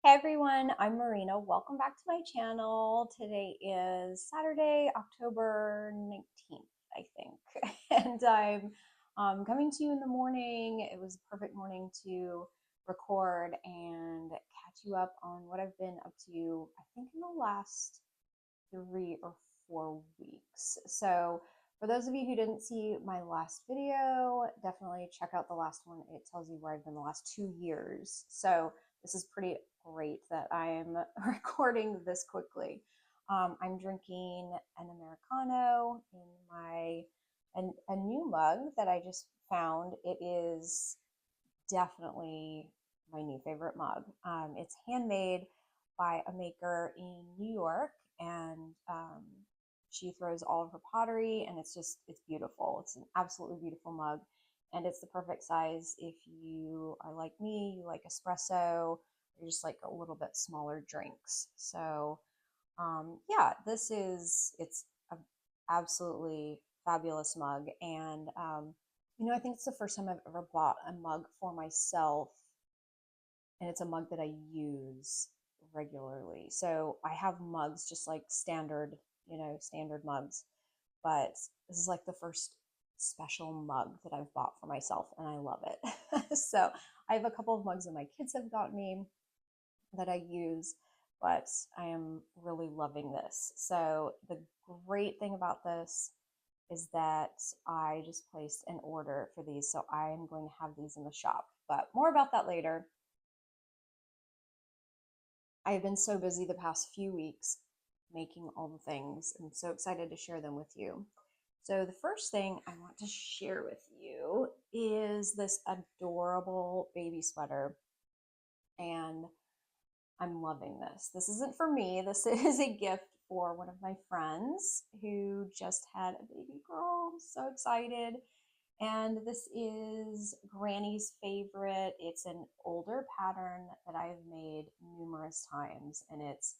Hey everyone, I'm Marina. Welcome back to my channel. Today is Saturday, October 19th, I think. And I'm coming to you in the morning. It was a perfect morning to record and catch you up on what I've been up to, I think, in the last 3 or 4 weeks. So for those of you who didn't see my last video, definitely check out the last one. It tells you where I've been the last 2 years. So this is pretty great that I'm recording this quickly. I'm drinking an Americano in a new mug that I just found. It is definitely my new favorite mug. It's handmade by a maker in New York, and she throws all of her pottery, and it's beautiful. It's an absolutely beautiful mug, and it's the perfect size if you are like me, you like espresso, or just like a little bit smaller drinks. So yeah, it's an absolutely fabulous mug. And I think it's the first time I've ever bought a mug for myself, and it's a mug that I use regularly. So I have mugs just like standard mugs, but this is like the first special mug that I've bought for myself, and I love it. So I have a couple of mugs that my kids have got me that I use, but I am really loving this. So the great thing about this is that I just placed an order for these, so I am going to have these in the shop, but more about that later. I have been so busy the past few weeks making all the things. I'm so excited to share them with you. So the first thing I want to share with you is this adorable baby sweater, and I'm loving this. This isn't for me. This is a gift for one of my friends who just had a baby girl. I'm so excited. And this is Granny's favorite. It's an older pattern that I have made numerous times, and it's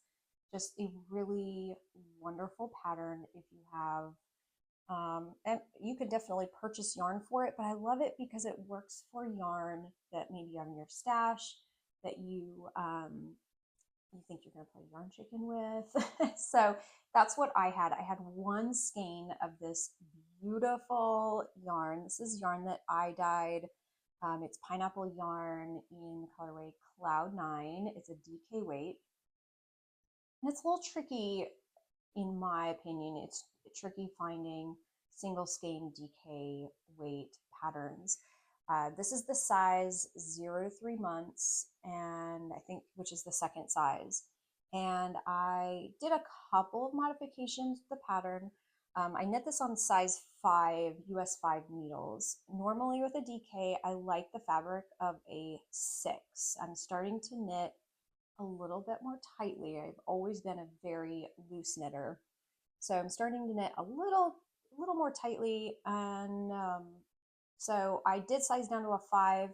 just a really wonderful pattern if you have, and you could definitely purchase yarn for it, but I love it because it works for yarn that maybe you have in your stash that you think you're going to play yarn chicken with. So that's what I had. I had one skein of this beautiful yarn. This is yarn that I dyed. It's pineapple yarn in colorway Cloud 9. It's a DK weight. And it's a little tricky, in my opinion. It's tricky finding single skein DK weight patterns. This is the size 0 to 3 months, and I think, which is the second size. And I did a couple of modifications to the pattern. I knit this on size 5, US 5 needles. Normally with a DK, I like the fabric of a 6. I'm starting to knit a little bit more tightly. I've always been a very loose knitter. So I'm starting to knit a little more tightly, and so I did size down to a 5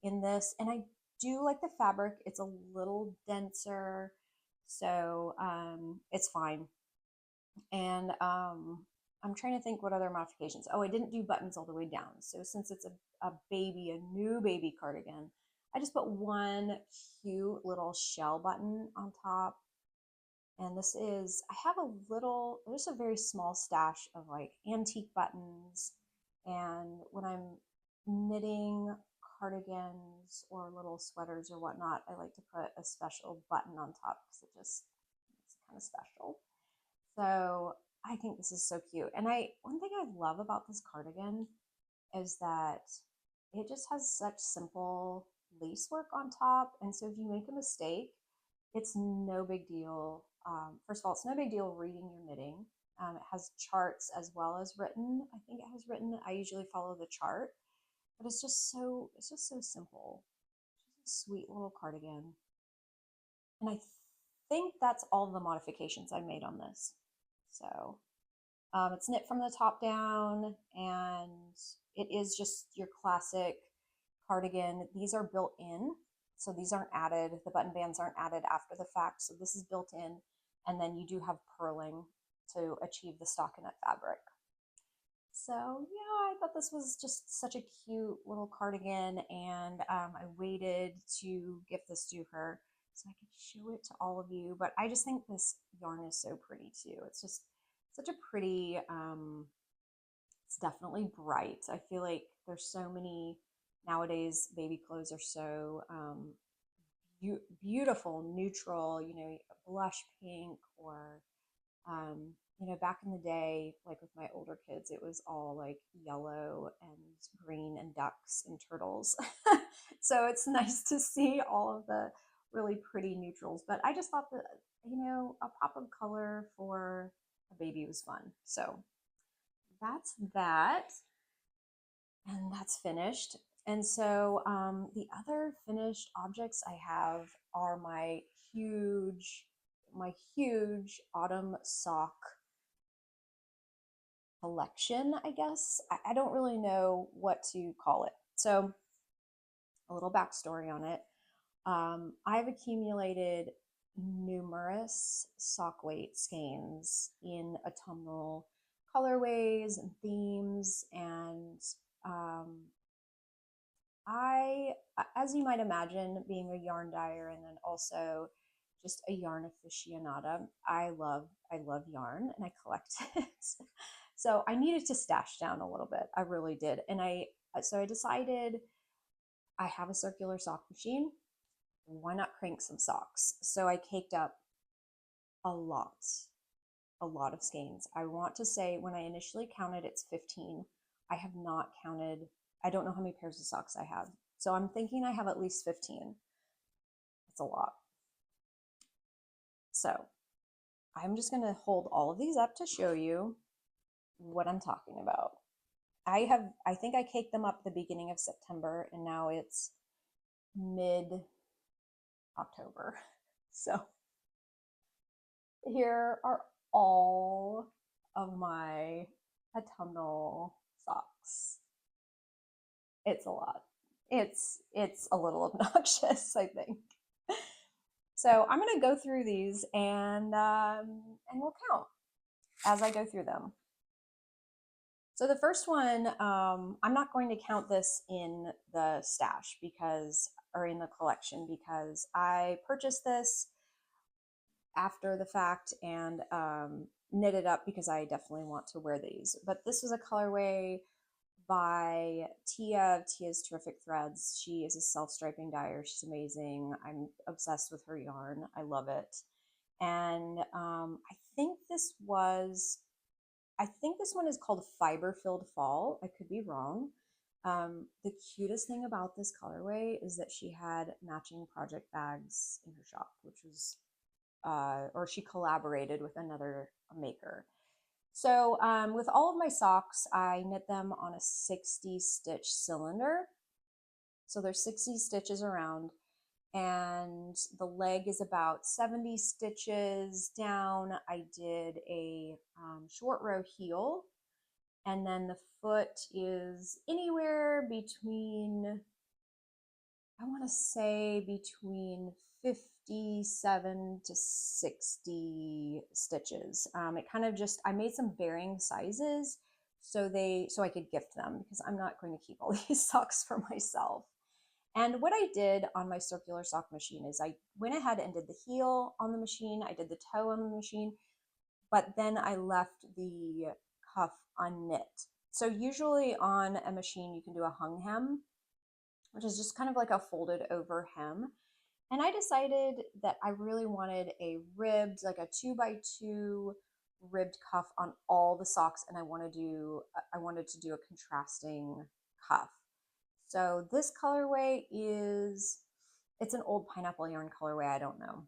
in this, and I do like the fabric. It's a little denser, so it's fine. And I'm trying to think what other modifications. Oh, I didn't do buttons all the way down. So since it's a new baby cardigan, I just put one cute little shell button on top. And this is, I have there's a very small stash of like antique buttons. And when I'm knitting cardigans or little sweaters or whatnot, I like to put a special button on top because it's kind of special. So I think this is so cute. And one thing I love about this cardigan is that it just has such simple lace work on top. And so if you make a mistake, it's no big deal. First of all, it's no big deal reading your knitting. It has charts as well as written. I think it has written. I usually follow the chart, but it's just so simple. Just a sweet little cardigan. And I think that's all the modifications I made on this. So it's knit from the top down, and it is just your classic cardigan. These are built in, so these aren't added. The button bands aren't added after the fact, so this is built in, and then you do have purling to achieve the stockinette fabric. So yeah, I thought this was just such a cute little cardigan, and I waited to gift this to her so I could show it to all of you. But I just think this yarn is so pretty too. It's just such a pretty, it's definitely bright. I feel like there's so many, nowadays baby clothes are so beautiful, neutral, you know, blush pink, or you know, back in the day, like with my older kids, it was all like yellow and green and ducks and turtles. So it's nice to see all of the really pretty neutrals. But I just thought that, you know, a pop of color for a baby was fun. So that's that. And that's finished. And so the other finished objects I have are my huge autumn sock collection, I guess. I don't really know what to call it. So a little backstory on it. I've accumulated numerous sock weight skeins in autumnal colorways and themes, and as you might imagine, being a yarn dyer and then also just a yarn aficionada, I love yarn and I collect it. So I needed to stash down a little bit. I really did. And so I decided, I have a circular sock machine. Why not crank some socks? So I caked up a lot of skeins. I want to say when I initially counted, it's 15. I have not counted. I don't know how many pairs of socks I have. So I'm thinking I have at least 15. That's a lot. So I'm just going to hold all of these up to show you what I'm talking about. I think I caked them up at the beginning of September, and now it's mid-October. So here are all of my autumnal socks. It's a lot. It's a little obnoxious, I think. So I'm going to go through these and we'll count as I go through them. So the first one, I'm not going to count this in the stash or in the collection, because I purchased this after the fact and knit it up because I definitely want to wear these. But this was a colorway by Tia of Tia's Terrific Threads. She is a self-striping dyer. She's amazing. I'm obsessed with her yarn. I love it. And I think this one is called Fiber Filled Fall. I could be wrong. The cutest thing about this colorway is that she had matching project bags in her shop, which was, or she collaborated with another maker. So with all of my socks, I knit them on a 60 stitch cylinder. So there's 60 stitches around, and the leg is about 70 stitches down. I did a short row heel, and then the foot is anywhere between, I want to say between 57 to 60 stitches. It kind of just, I made some varying sizes so I could gift them, because I'm not going to keep all these socks for myself. And what I did on my circular sock machine is I went ahead and did the heel on the machine, I did the toe on the machine, but then I left the cuff unknit. So usually on a machine you can do a hung hem, which is just kind of like a folded over hem. And I decided that I really wanted a ribbed, like a 2x2 ribbed cuff on all the socks, and I wanted to do a contrasting cuff. So this colorway it's an old pineapple yarn colorway. I don't know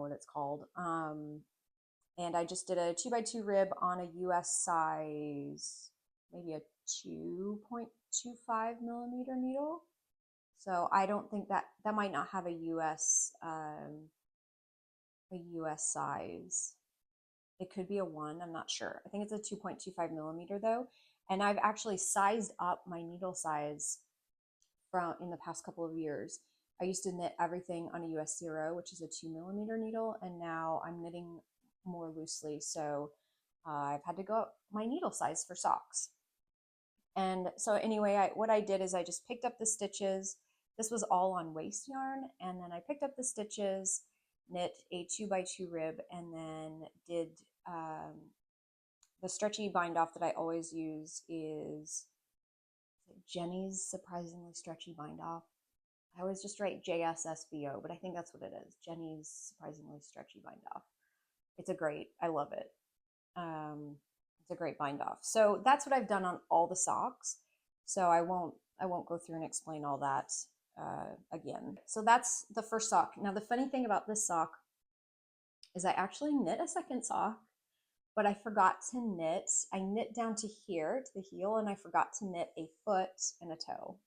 what it's called. And I just did a 2x2 rib on a US size, maybe a 2.25 millimeter needle. So I don't think that might not have a US size. It could be a 1, I'm not sure. I think it's a 2.25 millimeter though. And I've actually sized up my needle size in the past couple of years. I used to knit everything on a US 0, which is a 2 millimeter needle, and now I'm knitting more loosely. So I've had to go up my needle size for socks. And so anyway, what I did is I just picked up the stitches. This was all on waste yarn, and then I picked up the stitches, knit a 2x2 rib, and then did the stretchy bind off that I always use is Jenny's Surprisingly Stretchy Bind Off. I always just write JSSBO, but I think that's what it is. Jenny's Surprisingly Stretchy Bind Off. It's I love it. It's a great bind off. So that's what I've done on all the socks. So I won't go through and explain all that again. So that's the first sock. Now the funny thing about this sock is I actually knit a second sock, but I forgot to knit. I knit down to here, to the heel, and I forgot to knit a foot and a toe.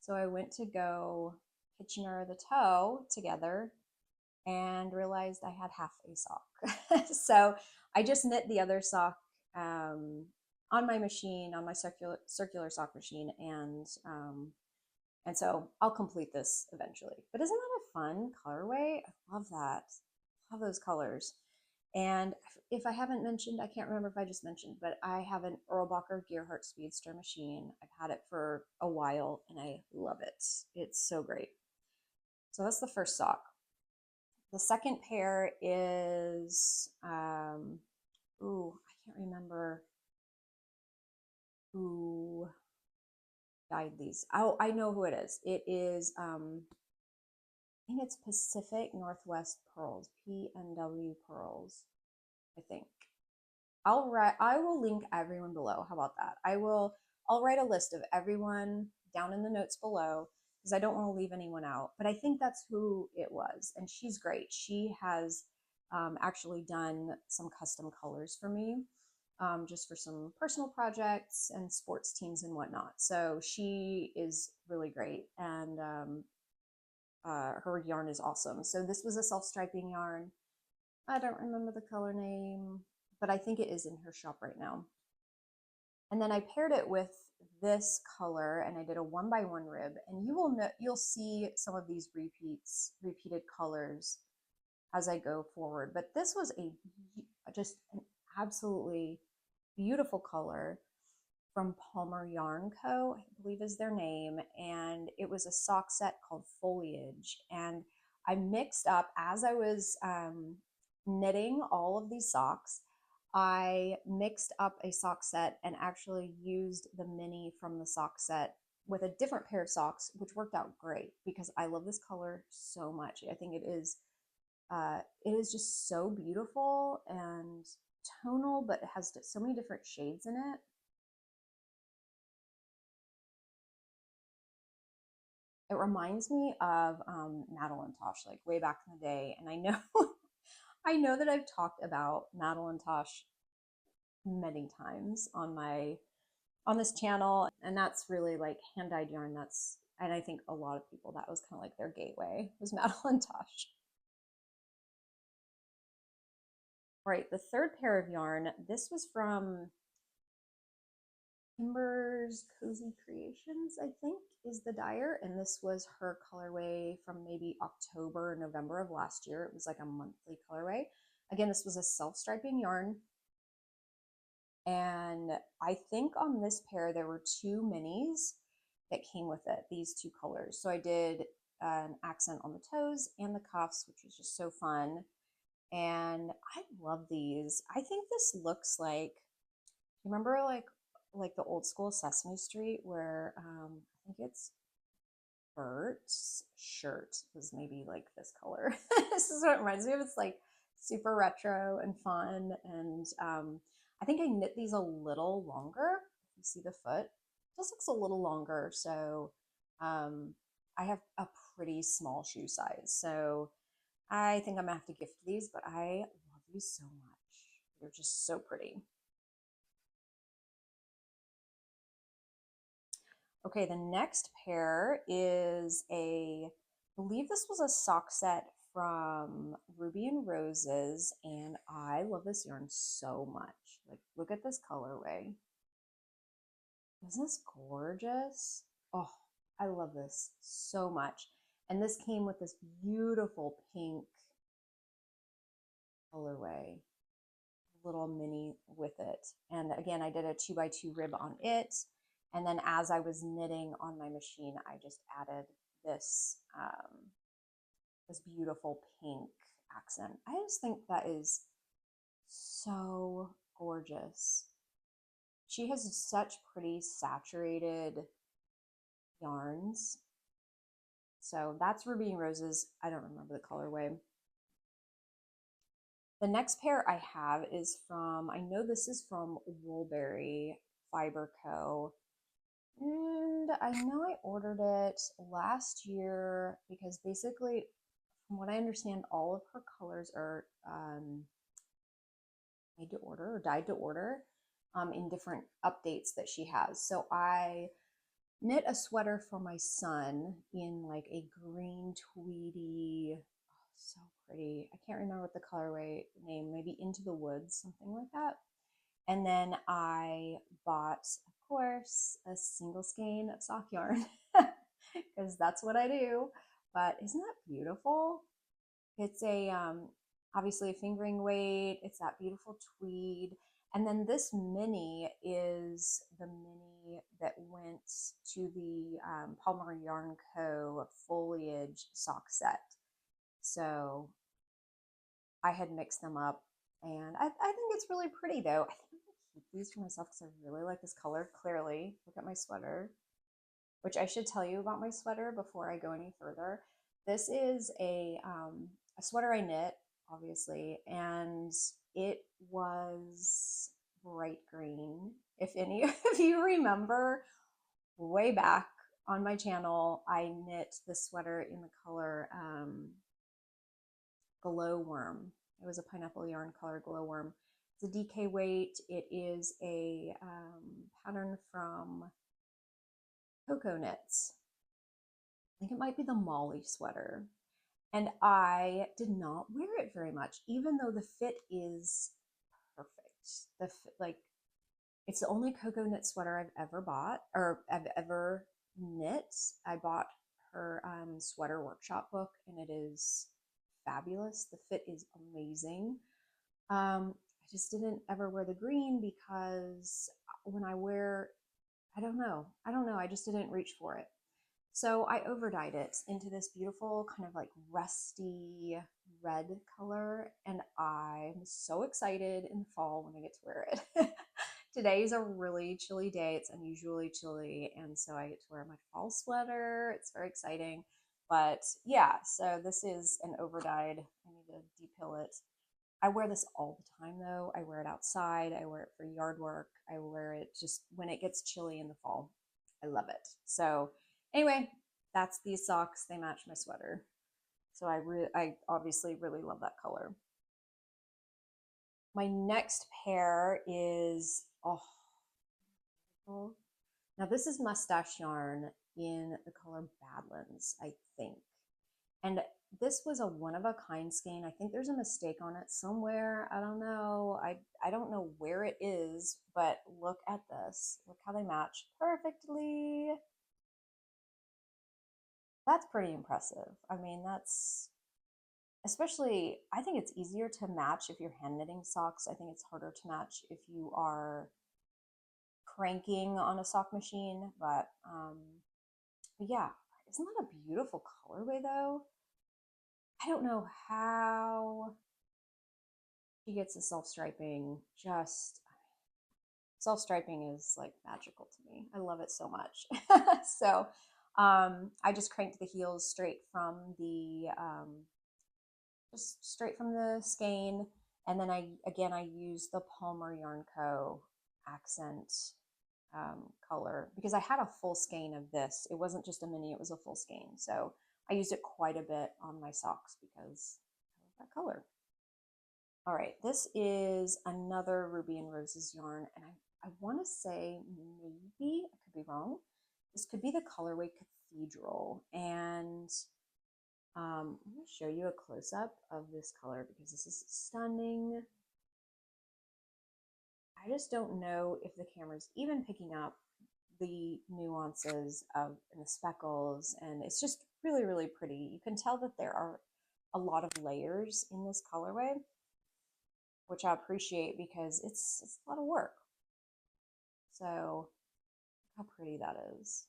So I went to go Kitchener the toe together and realized I had half a sock. So I just knit the other sock on my machine, on my circular sock machine, and so I'll complete this eventually. But isn't that a fun colorway? I love that. Love those colors. And if I haven't mentioned, I can't remember if I just mentioned, but I have an Erlbacher Gearhart Speedster machine. I've had it for a while and I love it. It's so great. So that's the first sock. The second pair is, I can't remember who dyed these. Oh, I know who it is. It is, I think it's Pacific Northwest Purls, PNW Purls, I think. I will link everyone below. How about that? I'll write a list of everyone down in the notes below because I don't want to leave anyone out. But I think that's who it was. And she's great. She has actually done some custom colors for me, just for some personal projects and sports teams and whatnot. So she is really great. And her yarn is awesome. So this was a self-striping yarn. I don't remember the color name, but I think it is in her shop right now. And then I paired it with this color and I did a 1x1 rib, and you'll see some of these repeated colors as I go forward. But this was just an absolutely beautiful color from Palmer Yarn Co, I believe is their name, and it was a sock set called Foliage. And I mixed up, as I was knitting all of these socks, I mixed up a sock set and actually used the mini from the sock set with a different pair of socks, which worked out great because I love this color so much. I think it is just so beautiful and tonal, but it has so many different shades in it. It reminds me of Madelinetosh, like way back in the day. And I know I know that I've talked about Madelinetosh many times on this channel, and that's really like hand-dyed yarn. And I think a lot of people, that was kind of like their gateway, was Madelinetosh. All right, the third pair of yarn, this was from Kimber's Cozy Creations, I think is the dyer, and this was her colorway from maybe October or November of last year. It was like a monthly colorway. Again, this was a self-striping yarn, and I think on this pair there were 2 minis that came with it, these 2 colors. So I did an accent on the toes and the cuffs, which was just so fun, and I love these. I think this looks like, remember like the old school Sesame Street where I think it's Bert's shirt was maybe like this color. This is what it reminds me of. It's like super retro and fun. And I think I knit these a little longer. You see the foot, it just looks a little longer. So I have a pretty small shoe size. So I think I'm gonna have to gift these, but I love these so much. They're just so pretty. Okay, the next pair is I believe this was a sock set from Ruby and Roses, and I love this yarn so much. Like, look at this colorway. Isn't this gorgeous? Oh, I love this so much. And this came with this beautiful pink colorway, little mini with it. And again, I did a 2x2 rib on it. And then as I was knitting on my machine, I just added this this beautiful pink accent. I just think that is so gorgeous. She has such pretty saturated yarns. So that's Ruby and Roses. I don't remember the colorway. The next pair I have is from, I know this is from Woolberry Fiber Co. And I know I ordered it last year because basically, from what I understand, all of her colors are made to order or dyed to order in different updates that she has. So I knit a sweater for my son in like a green tweedy, oh, so pretty. I can't remember what the colorway name, maybe Into the Woods, something like that. And then I bought, of course, a single skein of sock yarn because that's what I do. But isn't that beautiful? It's a obviously a fingering weight. It's that beautiful tweed. And then this mini is the mini that went to the Palmer Yarn Co. foliage sock set. So I had mixed them up, and I think it's really pretty though. I think I'm gonna keep these for myself because I really like this color. Clearly, look at my sweater, which I should tell you about my sweater before I go any further. This is a sweater I knit, obviously, and it was bright green. If any of you remember, way back on my channel, I knit the sweater in the color Glowworm. It was a pineapple yarn color Glowworm. It's a DK weight. It is a pattern from Cocoknits. I think it might be the Molly sweater. And I did not wear it very much, even though the fit is perfect. The fit, like, it's the only Cocoknit sweater I've ever bought, or I've ever knit. I bought her sweater workshop book, and it is fabulous. The fit is amazing. I just didn't ever wear the green because when I wear, I don't know, I just didn't reach for it. So I overdyed it into this beautiful kind of like rusty red color, and I'm so excited in the fall when I get to wear it. Today is a really chilly day. It's unusually chilly, and so I get to wear my fall sweater. It's very exciting. But yeah, so this is an overdyed. I need to depill it. I wear this all the time though. I wear it outside. I wear it for yard work. I wear it just when it gets chilly in the fall. I love it. So anyway, that's these socks. They match my sweater. So I obviously really love that color. My next pair is, oh, now this is mustache yarn in the color Badlands, I think. And this was a one-of-a-kind skein. I think there's a mistake on it somewhere. I don't know. I don't know where it is, but look at this. Look how they match perfectly. That's pretty impressive. I mean, that's especially, I think it's easier to match if you're hand knitting socks. I think it's harder to match if you are cranking on a sock machine. But yeah, isn't that a beautiful colorway though? I don't know how she gets the self-striping. Just self-striping is like magical to me. I love it so much. So I just cranked the heels straight from the just straight from the skein, and then I used the Palmer Yarn Co. accent color because I had a full skein of this. It wasn't just a mini, it was a full skein. So I used it quite a bit on my socks because I love that color. All right, this is another Ruby and Roses yarn, and I want to say maybe, I could be wrong, this could be the colorway Cathedral, and I'm going to show you a close-up of this color because this is stunning. I just don't know if the camera's even picking up the nuances of and the speckles, and it's just really, really pretty. You can tell that there are a lot of layers in this colorway, which I appreciate because it's a lot of work. So how pretty that is.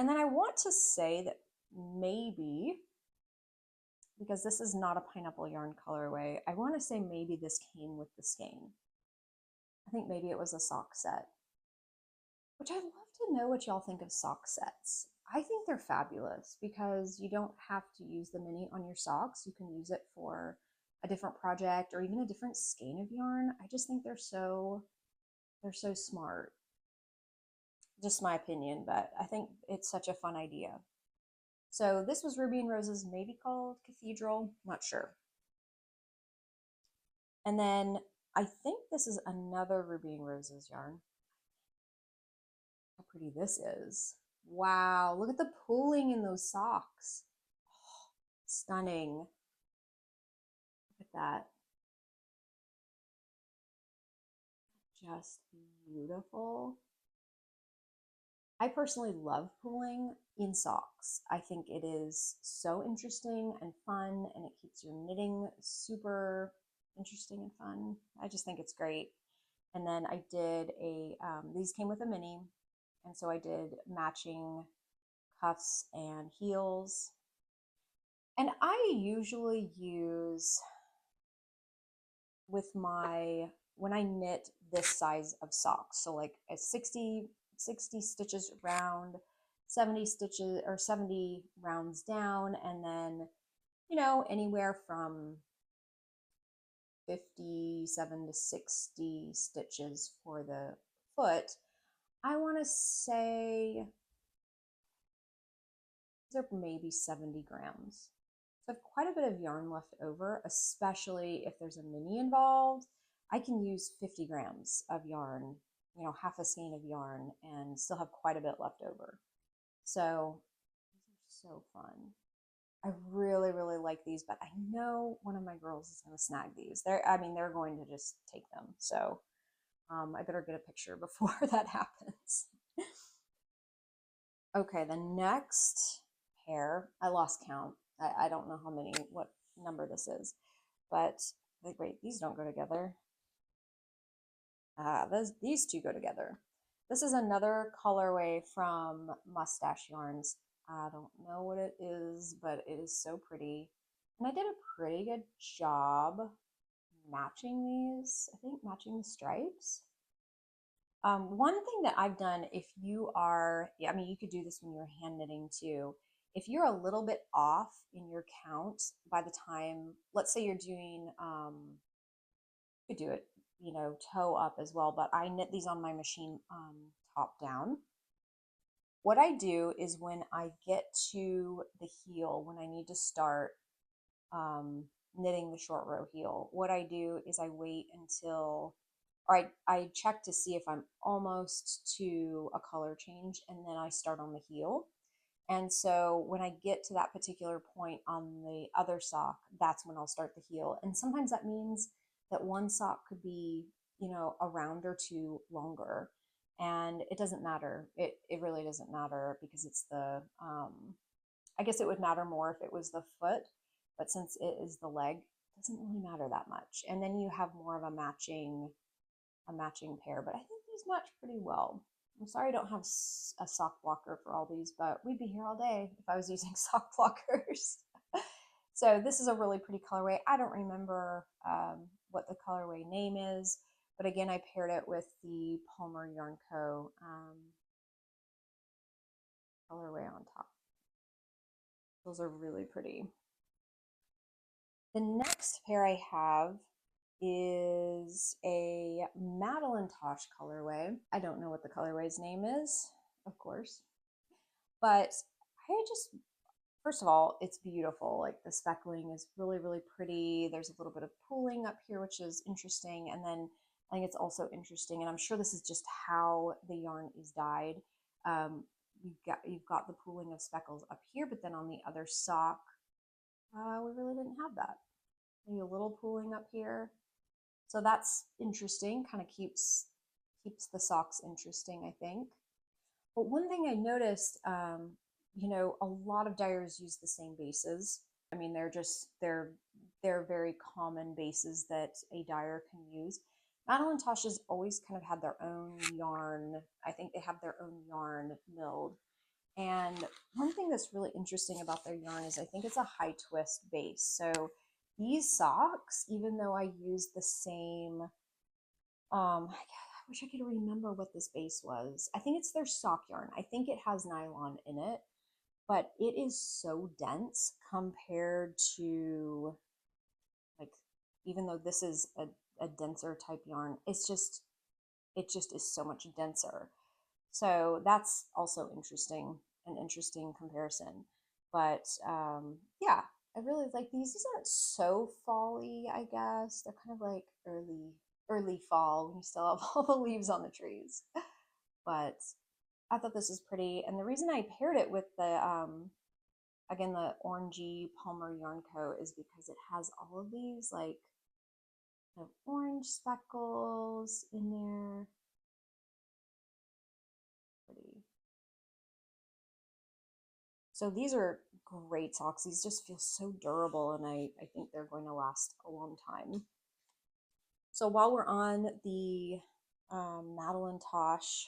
And then I want to say that maybe, because this is not a pineapple yarn colorway, I want to say maybe this came with the skein. I think maybe it was a sock set, which I'd love to know what y'all think of sock sets. I think they're fabulous because you don't have to use the mini on your socks. You can use it for a different project or even a different skein of yarn. I just think they're so smart. Just my opinion, but I think it's such a fun idea. So this was Ruby and Rose's, maybe called Cathedral, not sure. And then I think this is another Ruby and Rose's yarn. How pretty this is. Wow, look at the pooling in those socks. Oh, stunning. Look at that. Just beautiful. I personally love pooling in socks. I think it is so interesting and fun, and it keeps your knitting super interesting and fun. I just think it's great. And then I did these came with a mini, and so I did matching cuffs and heels. And I usually use when I knit this size of socks, so like a 60 stitches round, 70 stitches or 70 rounds down, and then, you know, anywhere from 57 to 60 stitches for the foot. I want to say these are maybe 70 grams. So I have quite a bit of yarn left over, especially if there's a mini involved. I can use 50 grams of yarn, you know, half a skein of yarn, and still have quite a bit left over. So these are so fun. I really, really like these, but I know one of my girls is going to snag these. They're going to just take them. So I better get a picture before that happens. Okay, the next pair, I lost count. I don't know what number this is, but wait, these don't go together. These two go together. This is another colorway from Mustache Yarns. I don't know what it is, but it is so pretty. And I did a pretty good job matching these, I think matching the stripes. One thing that I've done, if you are, I mean, you could do this when you're hand knitting too. If you're a little bit off in your count by the time, let's say you're doing, you could do it, you know, toe up as well, but I knit these on my machine top down. What I do is when I get to the heel, when I need to start knitting the short row heel, what I do is I wait until, or I check to see if I'm almost to a color change, and then I start on the heel. And so when I get to that particular point on the other sock, that's when I'll start the heel. And sometimes that means that one sock could be, you know, a round or two longer. And it doesn't matter. It really doesn't matter because it's the, I guess it would matter more if it was the foot, but since it is the leg, it doesn't really matter that much. And then you have more of a matching pair, but I think these match pretty well. I'm sorry I don't have a sock blocker for all these, but we'd be here all day if I was using sock blockers. So this is a really pretty colorway. I don't remember what the colorway name is, but again, I paired it with the Palmer Yarn Co. Colorway on top. Those are really pretty. The next pair I have is a Madelinetosh colorway. I don't know what the colorway's name is, of course, but first of all, it's beautiful. Like the speckling is really, really pretty. There's a little bit of pooling up here, which is interesting. And then I think it's also interesting, and I'm sure this is just how the yarn is dyed. You've got the pooling of speckles up here, but then on the other sock, we really didn't have that. Maybe a little pooling up here. So that's interesting, kind of keeps the socks interesting, I think. But one thing I noticed, you know, a lot of dyers use the same bases. I mean, they're very common bases that a dyer can use. Madelinetosh has always kind of had their own yarn. I think they have their own yarn milled. And one thing that's really interesting about their yarn is I think it's a high twist base. So these socks, even though I use the same, I wish I could remember what this base was. I think it's their sock yarn. I think it has nylon in it, but it is so dense compared to, like, even though this is a denser type yarn, it just is so much denser. So that's also interesting, an interesting comparison. But yeah, I really like these. These aren't so fall-y, I guess. They're kind of like early fall when you still have all the leaves on the trees. But I thought this was pretty. And the reason I paired it with the again, the orangey Palmer Yarn Co. is because it has all of these like kind of orange speckles in there. Pretty. So these are great socks. These just feel so durable, and I think they're going to last a long time. So while we're on the Madelinetosh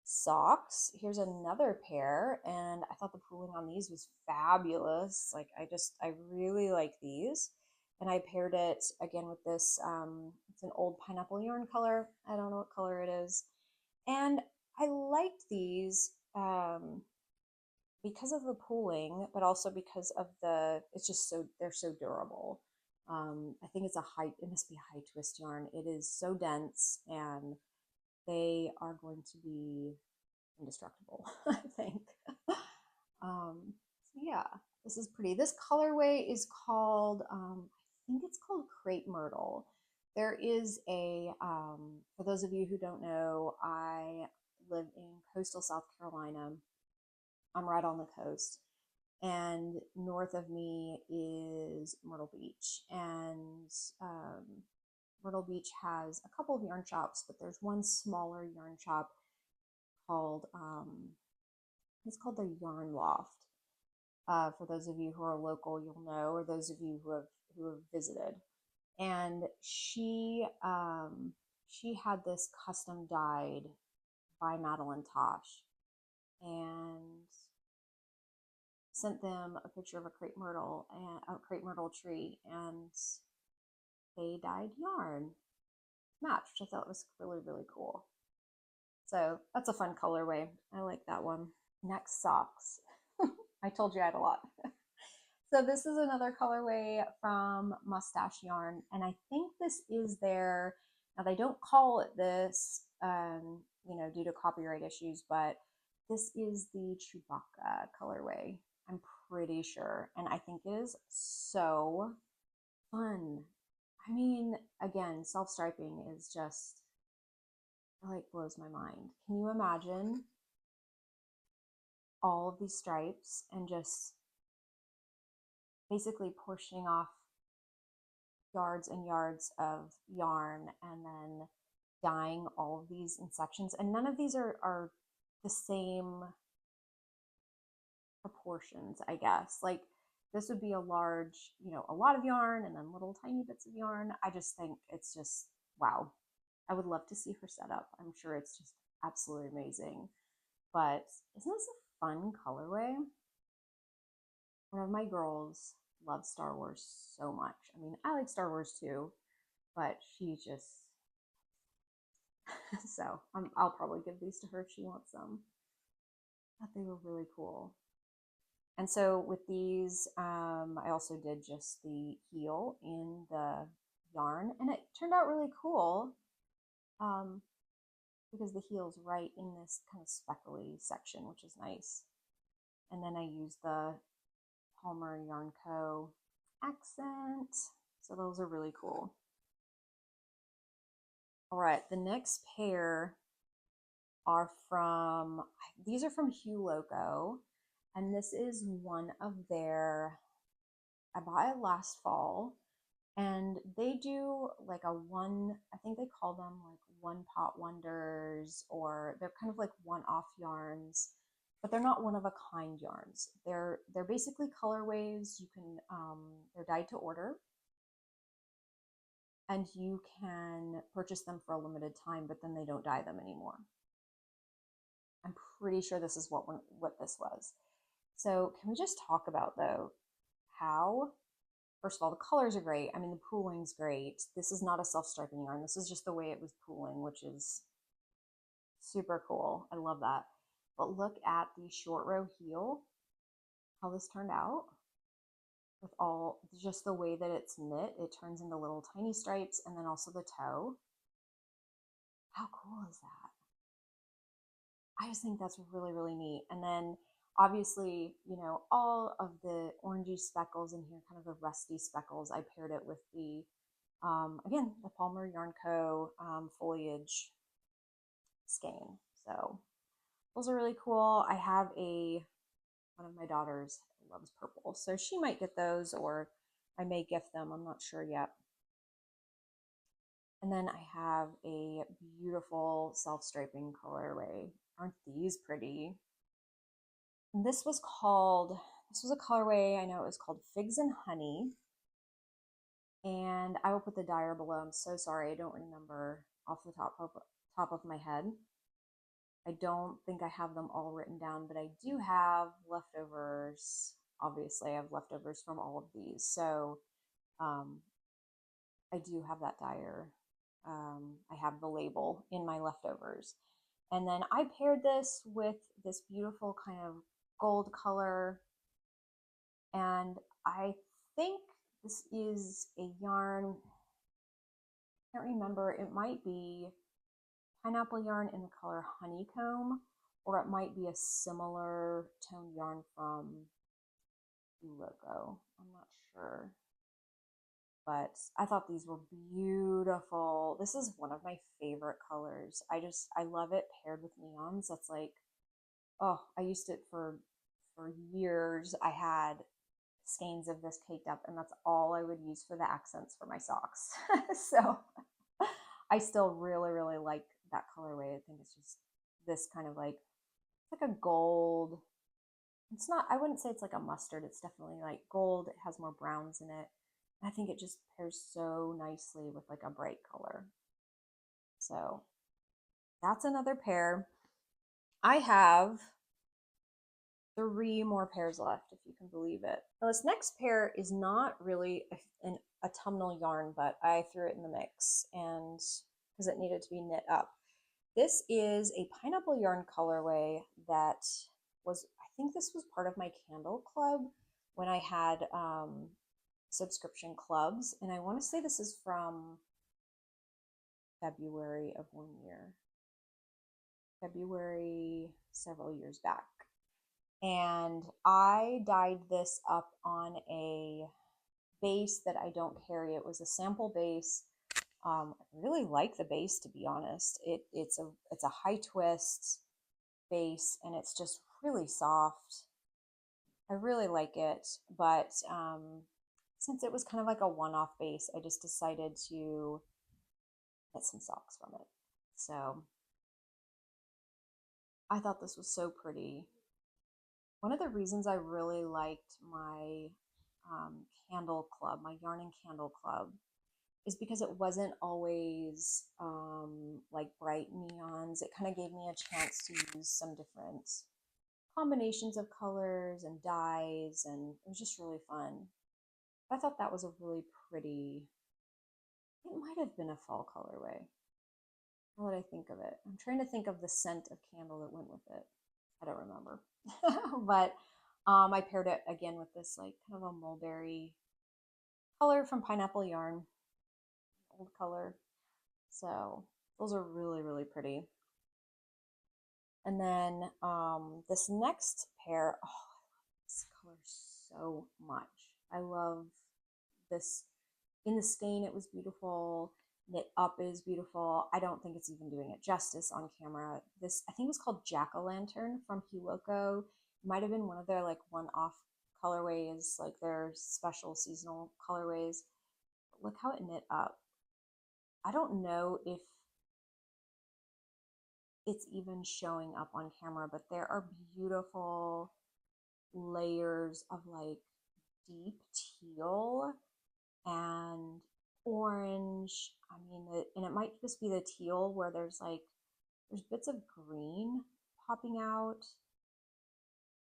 socks, here's another pair, and I thought the pooling on these was fabulous. Like I really like these, and I paired it again with this. It's an old pineapple yarn color. I don't know what color it is, and I liked these because of the pooling, but also because of it's just so, they're so durable. I think it must be a high twist yarn. It is so dense, and they are going to be indestructible, I think. So yeah, this is pretty. This colorway is called, I think it's called Crepe Myrtle. There is for those of you who don't know, I live in coastal South Carolina. I'm right on the coast, and north of me is Myrtle Beach. And Myrtle Beach has a couple of yarn shops, but there's one smaller yarn shop called it's called the Yarn Loft. For those of you who are local, you'll know, or those of you who have visited. And she had this custom dyed by Madelinetosh, and sent them a picture of a crepe myrtle tree, and they dyed yarn match, which I thought was really, really cool. So that's a fun colorway. I like that one. Next, socks. I told you I had a lot. So this is another colorway from Mustache Yarn, and I think this is their, now they don't call it this, due to copyright issues, but this is the Chewbacca colorway, I'm pretty sure, and I think it is so fun. I mean, again, self-striping is just, it like blows my mind. Can you imagine all of these stripes and just basically portioning off yards and yards of yarn and then dyeing all of these in sections? And none of these are the same proportions, I guess. Like this would be a large, a lot of yarn and then little tiny bits of yarn. I just think it's just, wow. I would love to see her set up. I'm sure it's just absolutely amazing. But isn't this a fun colorway? One of my girls loves Star Wars so much. I mean, I like Star Wars too, but she just, so I'll probably give these to her if she wants them. I thought they were really cool. And so with these, I also did just the heel in the yarn, and it turned out really cool because the heel's right in this kind of speckly section, which is nice. And then I used the Palmer Yarn Co. accent. So those are really cool. All right, the next pair are these are from Hue Loco, and this is one of their, I bought it last fall, and they do like I think they call them like one pot wonders, or they're kind of like one-off yarns, but they're not one of a kind yarns. They're basically colorways. You can they're dyed to order, and you can purchase them for a limited time, but then they don't dye them anymore. I'm pretty sure this is what this was. So can we just talk about though how, first of all, the colors are great. I mean, the pooling's great. This is not a self-striping yarn. This is just the way it was pooling, which is super cool. I love that. But look at the short row heel, how this turned out with all just the way that it's knit. It turns into little tiny stripes, and then also the toe. How cool is that? I just think that's really, really neat. And then obviously, you know, all of the orangey speckles in here, kind of the rusty speckles, I paired it with the, again, the Palmer Yarn Co. Foliage skein. So those are really cool. I have one of my daughters loves purple, so she might get those, or I may gift them. I'm not sure yet. And then I have a beautiful self-striping colorway. Aren't these pretty? And this was a colorway, I know it was called Figs and Honey. And I will put the dyer below. I'm so sorry, I don't remember off the top of my head. I don't think I have them all written down, but I do have leftovers. Obviously, I have leftovers from all of these. So I do have that dyer. I have the label in my leftovers. And then I paired this with this beautiful kind of gold color. And I think this is a yarn, I can't remember, it might be pineapple yarn in the color Honeycomb, or it might be a similar toned yarn from Logo. I'm not sure. But I thought these were beautiful. This is one of my favorite colors. I love it paired with neons. That's like, oh, I used it for years. I had skeins of this caked up, and that's all I would use for the accents for my socks. So I still really, really like that colorway. I think it's just this kind of like, it's like a gold. It's not, I wouldn't say it's like a mustard. It's definitely like gold. It has more browns in it. I think it just pairs so nicely with like a bright color. So that's another pair. I have 3 more pairs left, if you can believe it. Now this next pair is not really an autumnal yarn, but I threw it in the mix and because it needed to be knit up. This is a pineapple yarn colorway that was, I think this was part of my candle club when I had subscription clubs, and I want to say this is from February of one year, February several years back. And I dyed this up on a base that I don't carry. It was a sample base. I really like the base, to be honest. It's a high twist base, and it's just really soft. I really like it, but since it was kind of like a one-off base, I just decided to get some socks from it. So I thought this was so pretty. One of the reasons I really liked my candle club, my yarn and candle club, is because it wasn't always like bright neons. It kind of gave me a chance to use some different combinations of colors and dyes, and it was just really fun. I thought that was a really pretty, it might have been a fall colorway. Now that I think of it, I'm trying to think of the scent of candle that went with it. I don't remember. But I paired it again with this like kind of a mulberry color from Pineapple Yarn, old color. So those are really, really pretty. And then this next pair, oh, I love this color so much. I love this. In the skein, it was beautiful. Knit up is beautiful. I don't think it's even doing it justice on camera. This, I think it was called Jack-o'-lantern from Loco. It might have been one of their like one-off colorways, like their special seasonal colorways. But look how it knit up. I don't know if it's even showing up on camera, but there are beautiful layers of like deep teal and orange. I mean, and it might just be the teal where there's bits of green popping out,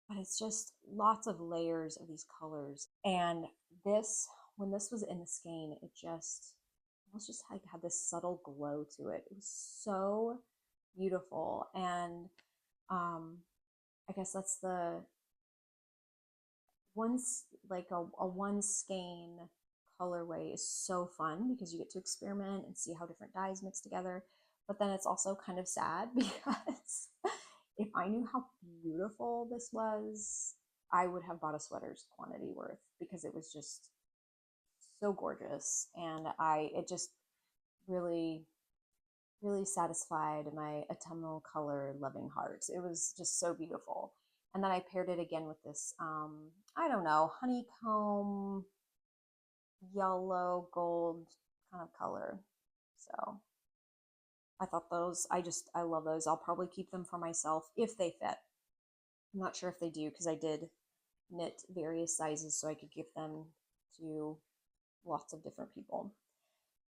but it's just lots of layers of these colors. And this, when this was in the skein, it just almost just like had this subtle glow to it. It was so beautiful. And I guess that's the once like a one skein colorway is so fun because you get to experiment and see how different dyes mix together. But then it's also kind of sad because if I knew how beautiful this was, I would have bought a sweater's quantity worth because it was just so gorgeous. And it just really, really satisfied my autumnal color loving heart. It was just so beautiful. And then I paired it again with this, I don't know, honeycomb, yellow, gold kind of color. So I thought those, I love those. I'll probably keep them for myself if they fit. I'm not sure if they do because I did knit various sizes so I could give them to lots of different people.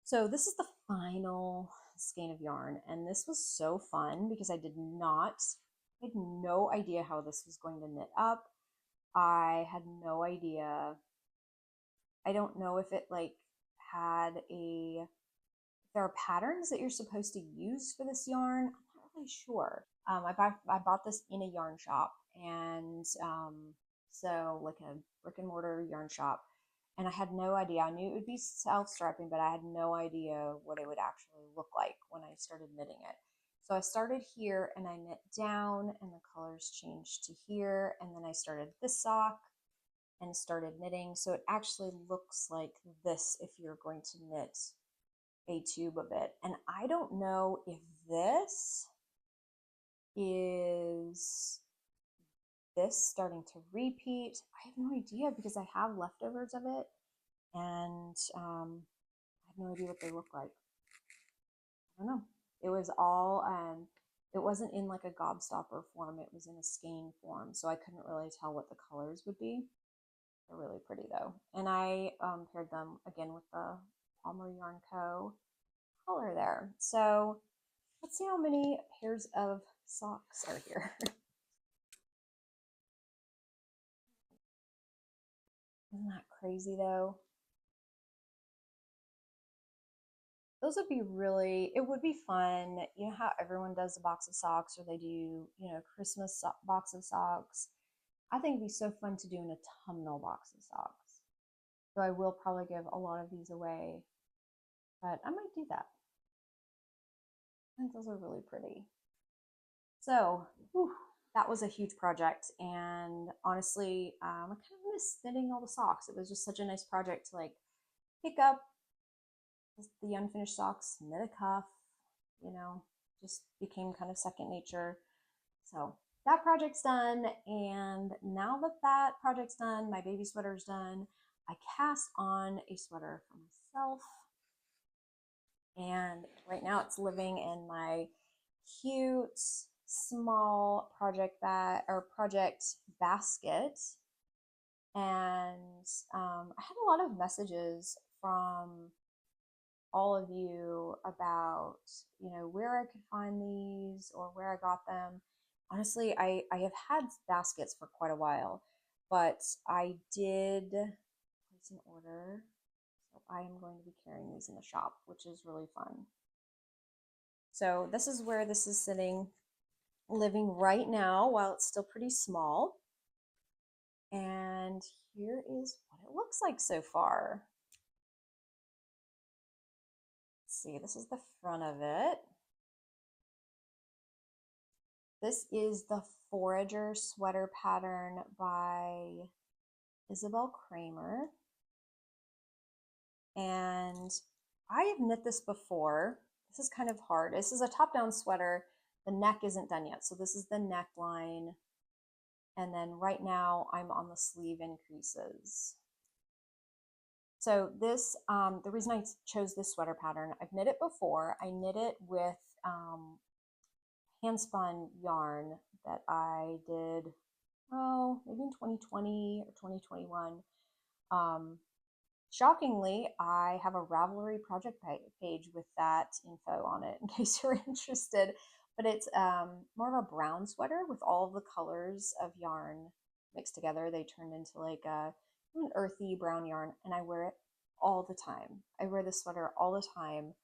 So this is the final skein of yarn, and this was so fun because I had no idea how this was going to knit up. I had no idea. I don't know if it like had there are patterns that you're supposed to use for this yarn. I'm not really sure. I bought this in a yarn shop, and so like a brick and mortar yarn shop, and I had no idea. I knew it would be self-striping, but I had no idea what it would actually look like when I started knitting it. So I started here and I knit down and the colors changed to here, and then I started this sock and started knitting. So it actually looks like this if you're going to knit a tube of it. And I don't know if this is starting to repeat. I have no idea because I have leftovers of it, and I have no idea what they look like. I don't know. It was all it wasn't in like a gobstopper form, it was in a skein form, so I couldn't really tell what the colors would be. They're really pretty though. And I paired them again with the PNW Yarn Co color there. So let's see how many pairs of socks are here. Isn't that crazy though? Those would be really, it would be fun. You know how everyone does a box of socks, or they do, Christmas box of socks. I think it'd be so fun to do an autumnal box of socks. So I will probably give a lot of these away, but I might do that. I think those are really pretty. So that was a huge project, and honestly, I kind of miss knitting all the socks. It was just such a nice project to like pick up the unfinished socks, knit a cuff, just became kind of second nature. So that project's done, and now that that project's done, my baby sweater's done, I cast on a sweater for myself, and right now it's living in my cute small project basket. And I had a lot of messages from all of you about where I could find these or where I got them. Honestly, I have had baskets for quite a while, but I did place an order, so I am going to be carrying these in the shop, which is really fun. So this is where this is sitting, living right now while it's still pretty small. And here is what it looks like so far. Let's see, this is the front of it. This is the Forager sweater pattern by Isabell Kraemer. And I have knit this before. This is kind of hard. This is a top-down sweater. The neck isn't done yet. So this is the neckline. And then right now I'm on the sleeve increases. So this, the reason I chose this sweater pattern, I've knit it before. I knit it with hand spun yarn that I did, maybe in 2020 or 2021. Shockingly, I have a Ravelry project page with that info on it in case you're interested. but it's more of a brown sweater with all of the colors of yarn mixed together. They turned into like an earthy brown yarn, and I wear it all the time. I wear this sweater all the time,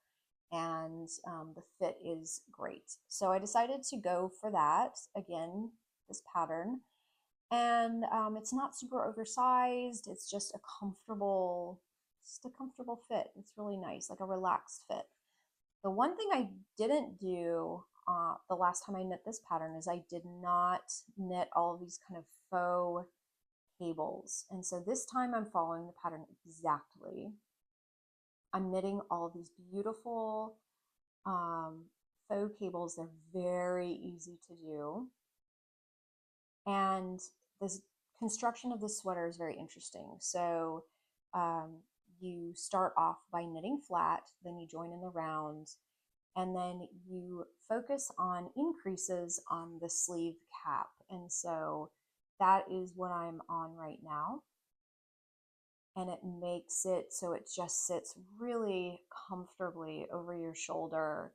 and the fit is great. So I decided to go for that again, this pattern. And it's not super oversized. It's just a comfortable fit. It's really nice, like a relaxed fit. The one thing I didn't do the last time I knit this pattern is I did not knit all of these kind of faux cables. And so this time I'm following the pattern exactly. I'm knitting all of these beautiful faux cables. They're very easy to do. And this construction of this sweater is very interesting. So you start off by knitting flat, then you join in the round, and then you focus on increases on the sleeve cap. And so that is what I'm on right now. And it makes it so it just sits really comfortably over your shoulder.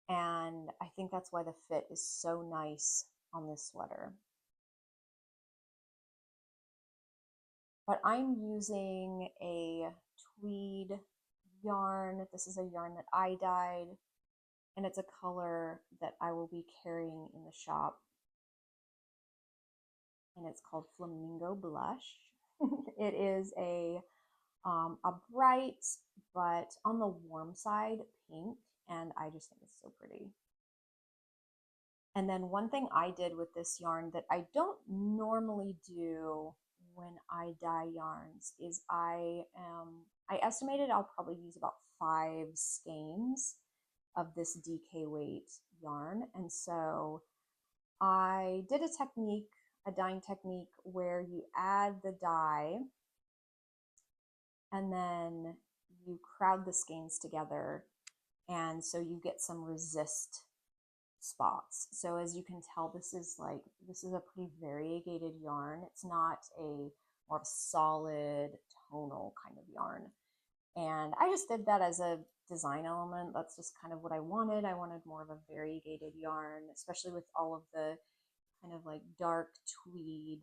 And I think that's why the fit is so nice on this sweater. But I'm using a Tweed yarn. This is a yarn that I dyed, and it's a color that I will be carrying in the shop. And it's called Flamingo Blush. It is a bright, but on the warm side, pink, and I just think it's so pretty. And then one thing I did with this yarn that I don't normally do when I dye yarns is I estimated I'll probably use about 5 skeins of this DK weight yarn. And so I did a dyeing technique where you add the dye and then you crowd the skeins together, and so you get some resist spots. So as you can tell, this is a pretty variegated yarn. It's not a more solid tonal kind of yarn. And I just did that as a design element. That's just kind of what I wanted. I wanted more of a variegated yarn, especially with all of the kind of like dark tweed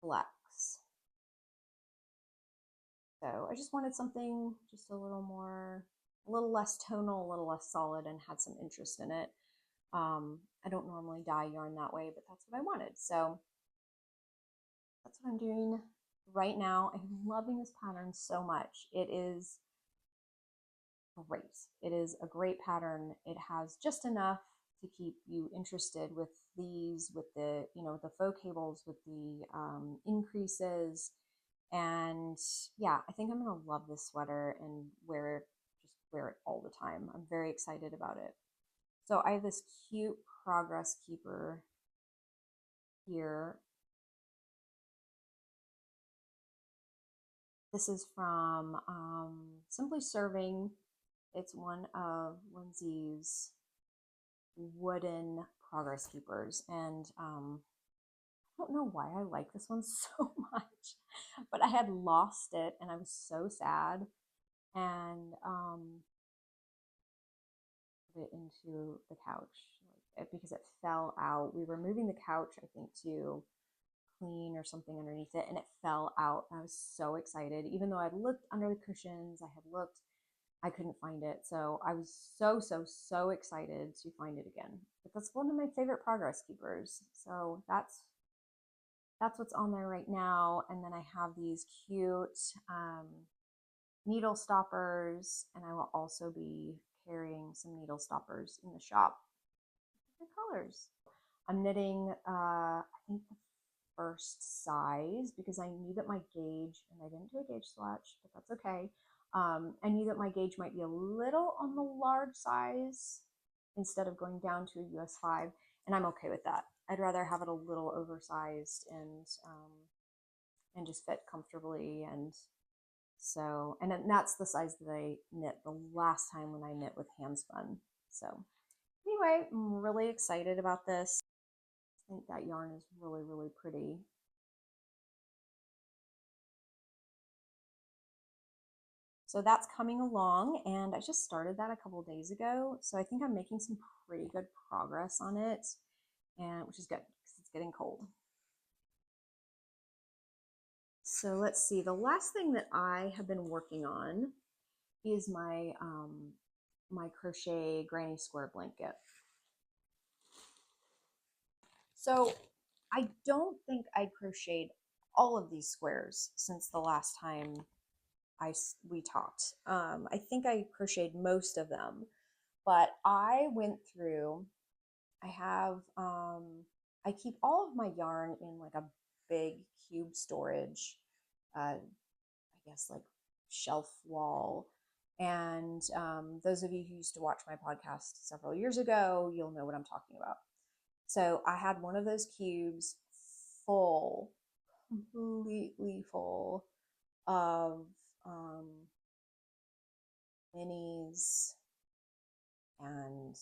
flecks. So I just wanted something just a little less tonal, a little less solid, and had some interest in it. I don't normally dye yarn that way, but that's what I wanted. So that's what I'm doing right now. I'm loving this pattern so much. It is great. It is a great pattern. It has just enough to keep you interested with these, with the, the faux cables, with the increases. And yeah, I think I'm gonna love this sweater and wear it all the time. I'm very excited about it. So I have this cute progress keeper here. This is from Simply Serving. It's one of Lindsay's wooden progress keepers, and I don't know why I like this one so much, but I had lost it and I was so sad, and put it into the couch because it fell out. We were moving the couch, I think, to clean or something underneath it, and it fell out. And I was so excited, even though I'd looked under the cushions, I couldn't find it. So I was so excited to find it again. But that's one of my favorite progress keepers. So that's what's on there right now. And then I have these cute needle stoppers, and I will also be carrying some needle stoppers in the shop. Different colors. I'm knitting, I think the first size, because I knew that my gauge, and I didn't do a gauge swatch, but that's okay. I knew that my gauge might be a little on the large size instead of going down to a US 5, and I'm okay with that. I'd rather have it a little oversized and just fit comfortably. And so, and that's the size that I knit the last time when I knit with hand spun. So anyway, I'm really excited about this. I think that yarn is really pretty. So that's coming along, and I just started that a couple days ago. So I think I'm making some pretty good progress on it, and which is good because it's getting cold. So let's see, the last thing that I have been working on is my my crochet granny square blanket. So I don't think I crocheted all of these squares since the last time we talked. I think I crocheted most of them, but I went through, I have, I keep all of my yarn in like a big cube storage, I guess like shelf wall. And those of you who used to watch my podcast several years ago, you'll know what I'm talking about. So I had one of those cubes full, completely full of minis and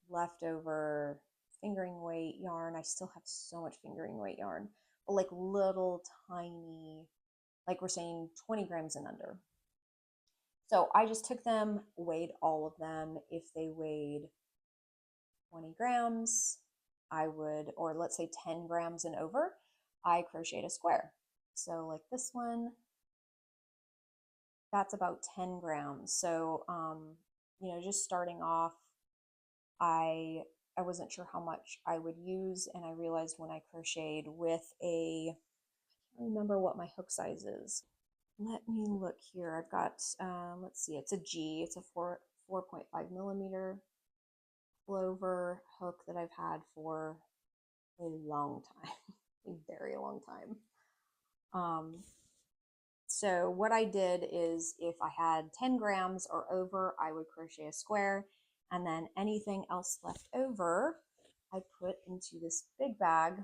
leftover fingering weight yarn. I still have so much fingering weight yarn, but like little tiny, like we're saying 20 grams and under. So I just took them, weighed all of them. If they weighed 20 grams, I would, or let's say 10 grams and over, I crocheted a square. So like this one, that's about 10 grams. So, you know, just starting off, I wasn't sure how much I would use, and I realized when I crocheted with a, I can't remember what my hook size is. Let me look here. I've got, let's see, it's a G. It's a 4.5 millimeter clover hook that I've had for a long time, a very long time. So what I did is if I had 10 grams or over, I would crochet a square, and then anything else left over, I put into this big bag.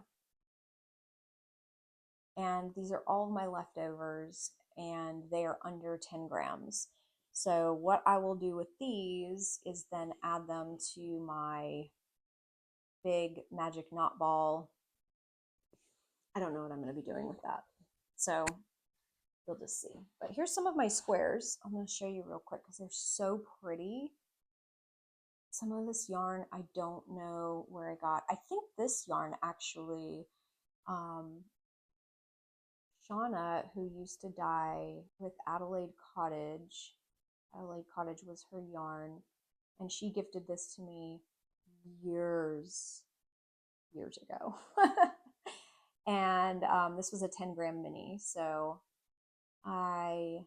And these are all of my leftovers, and they are under 10 grams. So what I will do with these is then add them to my big magic knot ball. I don't know what I'm going to be doing with that. So you'll just see. But here's some of my squares. I'm going to show you real quick because they're so pretty. Some of this yarn, I don't know where I got. I think this yarn actually, Shauna, who used to dye with Adelaide Cottage was her yarn, and she gifted this to me years ago. And this was a 10 gram mini, so I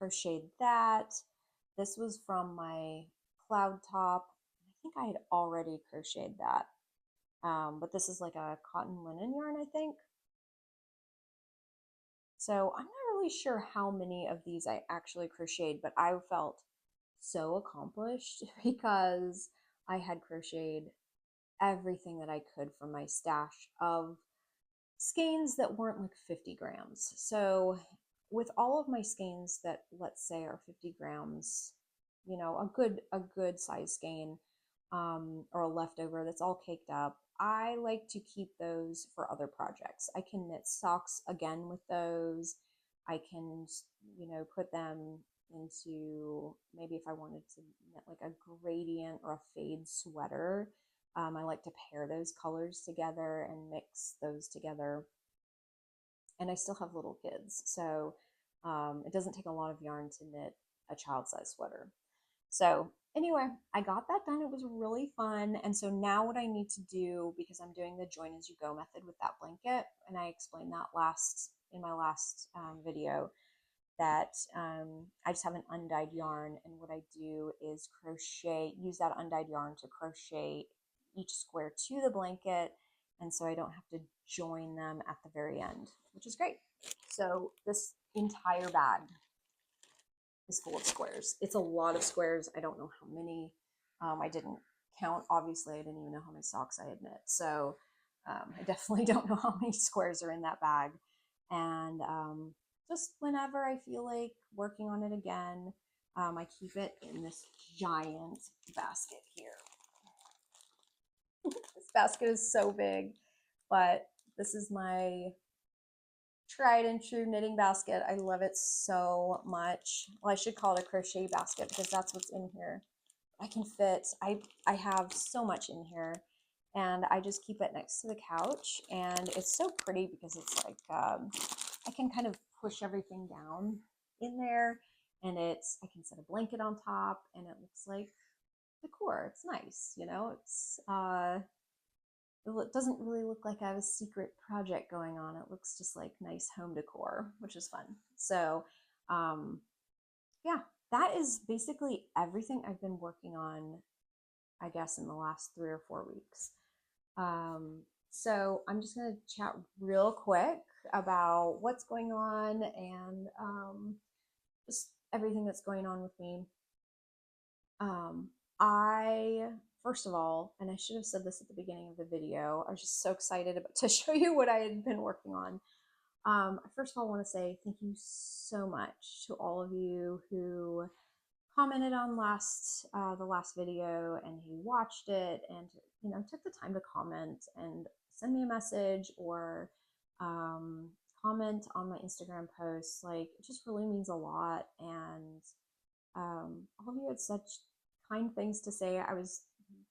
crocheted that. This was from my cloud top. I think I had already crocheted that, but this is like a cotton linen yarn, I think. So I'm not really sure how many of these I actually crocheted, but I felt so accomplished because I had crocheted everything that I could from my stash of skeins that weren't like 50 grams. So with all of my skeins that, let's say, are 50 grams, you know, a good size skein, or a leftover that's all caked up, I like to keep those for other projects. I can knit socks again with those. I can, you know, put them into, maybe if I wanted to knit like a gradient or a fade sweater, I like to pair those colors together and mix those together. And I still have little kids, so it doesn't take a lot of yarn to knit a child-size sweater. So anyway, I got that done. It was really fun. And so now what I need to do, because I'm doing the join as you go method with that blanket, and I explained that in my last video, that I just have an undyed yarn, and what I do is use that undyed yarn to crochet each square to the blanket, and so I don't have to join them at the very end, which is great. So this entire bag is full of squares. It's a lot of squares. I don't know how many. I didn't count. Obviously, I didn't even know how many socks I had knit. So I definitely don't know how many squares are in that bag. And just whenever I feel like working on it again, I keep it in this giant basket here. This basket is so big, but this is my tried and true knitting basket. I love it so much. Well, I should call it a crochet basket because that's what's in here. I can fit, I have so much in here, and I just keep it next to the couch, and it's so pretty because it's like, I can kind of push everything down in there, and I can set a blanket on top, and it looks like decor. It's nice, you know, it doesn't really look like I have a secret project going on. It looks just like nice home decor, which is fun. So, yeah, that is basically everything I've been working on, I guess, in the last 3 or 4 weeks. So I'm just going to chat real quick about what's going on and just everything that's going on with me. I, first of all, and I should have said this at the beginning of the video, I was just so excited to show you what I had been working on. First of all, I want to say thank you so much to all of you who commented on the last video and who watched it and, you know, took the time to comment and send me a message or comment on my Instagram posts. Like, it just really means a lot. And all of you had such kind things to say. I was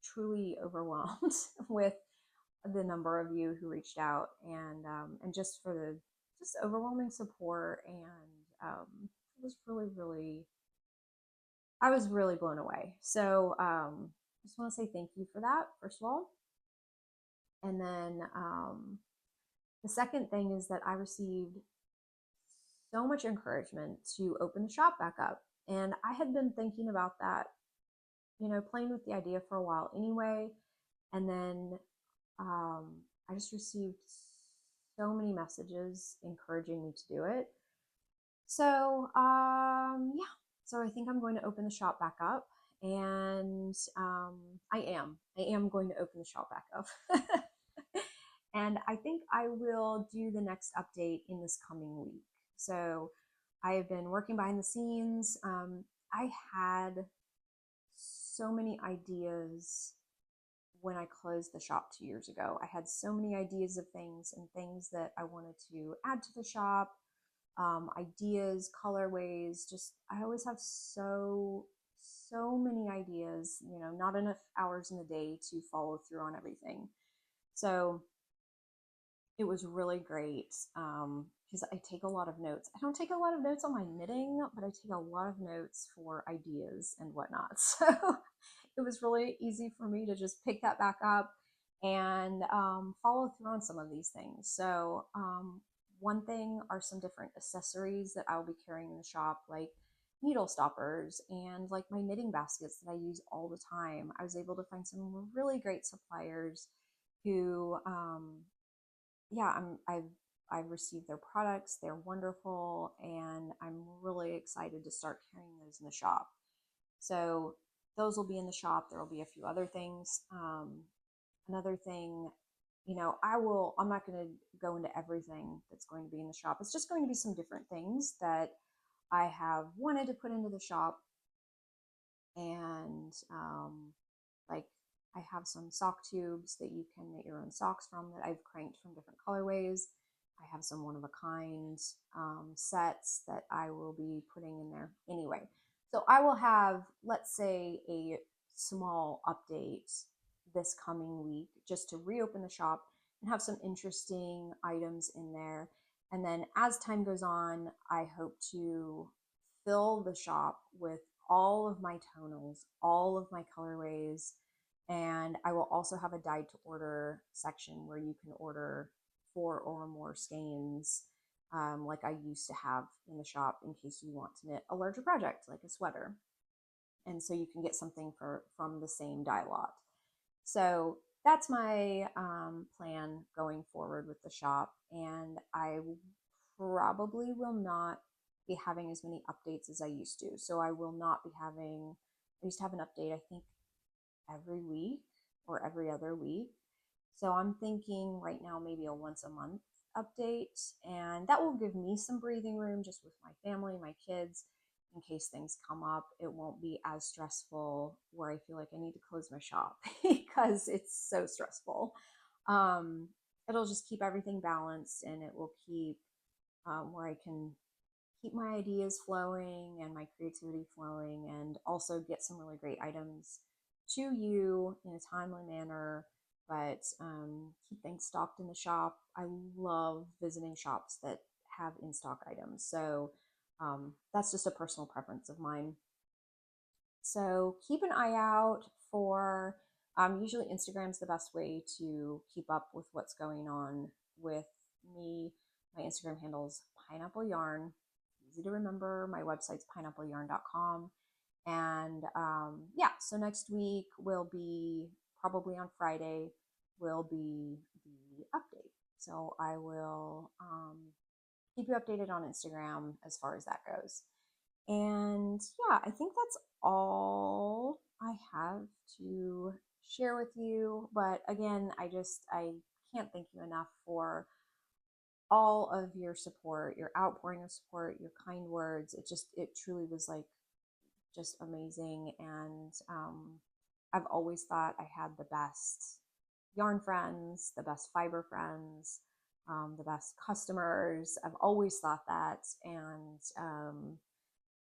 truly overwhelmed with the number of you who reached out, and just for the just overwhelming support. And it was really, I was really blown away. So I just want to say thank you for that, first of all. And then the second thing is that I received so much encouragement to open the shop back up. And I had been thinking about that, you know, playing with the idea for a while anyway. And then I just received so many messages encouraging me to do it. So yeah, so I think I'm going to open the shop back up, and I am going to open the shop back up. And I think I will do the next update in this coming week. So I have been working behind the scenes. I had so many ideas when I closed the shop 2 years ago. I had so many ideas of things and things that I wanted to add to the shop, ideas, colorways. Just, I always have so many ideas, you know, not enough hours in the day to follow through on everything. So it was really great because I take a lot of notes. I don't take a lot of notes on my knitting, but I take a lot of notes for ideas and whatnot. So it was really easy for me to just pick that back up and follow through on some of these things. So one thing are some different accessories that I'll be carrying in the shop, like needle stoppers and like my knitting baskets that I use all the time. I was able to find some really great suppliers who yeah, I've received their products. They're wonderful, and I'm really excited to start carrying those in the shop. So those will be in the shop. There will be a few other things. Another thing, you know, I'm not going to go into everything that's going to be in the shop. It's just going to be some different things that I have wanted to put into the shop. And like, I have some sock tubes that you can knit your own socks from that I've cranked from different colorways. I have some one-of-a-kind sets that I will be putting in there anyway. So I will have, let's say, a small update this coming week just to reopen the shop and have some interesting items in there. And then as time goes on, I hope to fill the shop with all of my tonals, all of my colorways, and I will also have a dyed to order section where you can order 4 or more skeins, like I used to have in the shop, in case you want to knit a larger project like a sweater. And so you can get something from the same dye lot. So that's my plan going forward with the shop. And I probably will not be having as many updates as I used to. So I will not be having, I used to have an update, I think, every week or every other week. So I'm thinking right now maybe a once a month update, and that will give me some breathing room just with my family, my kids, in case things come up. It won't be as stressful where I feel like I need to close my shop because it's so stressful. It'll just keep everything balanced, and it will keep where I can keep my ideas flowing and my creativity flowing, and also get some really great items to you in a timely manner, but keep things stocked in the shop. I love visiting shops that have in stock items. So that's just a personal preference of mine. So keep an eye out for, usually Instagram's the best way to keep up with what's going on with me. My Instagram handle's Pineapple Yarn. Easy to remember. My website's pineappleyarn.com. And yeah, so next week will be, probably on Friday, will be the update. So I will keep you updated on Instagram as far as that goes. And yeah, I think that's all I have to share with you. But again, I can't thank you enough for all of your support, your outpouring of support, your kind words. It truly was like just amazing. And I've always thought I had the best yarn friends, the best fiber friends, the best customers. I've always thought that. And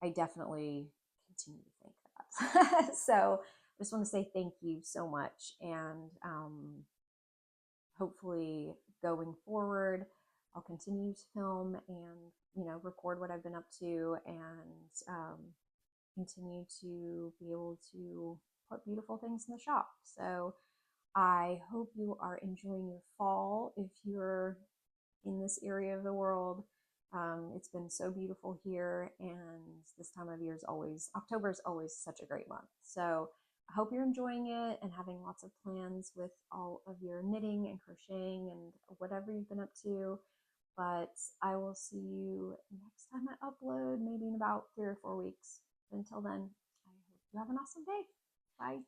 I definitely continue to think that. So I just want to say thank you so much. And hopefully going forward, I'll continue to film and, record what I've been up to, and continue to be able to put beautiful things in the shop. So I hope you are enjoying your fall if you're in this area of the world. It's been so beautiful here, and this time of year is always, October is always such a great month. So I hope you're enjoying it and having lots of plans with all of your knitting and crocheting and whatever you've been up to. But I will see you next time I upload, maybe in about 3 or 4 weeks. Until then, I hope you have an awesome day. Bye.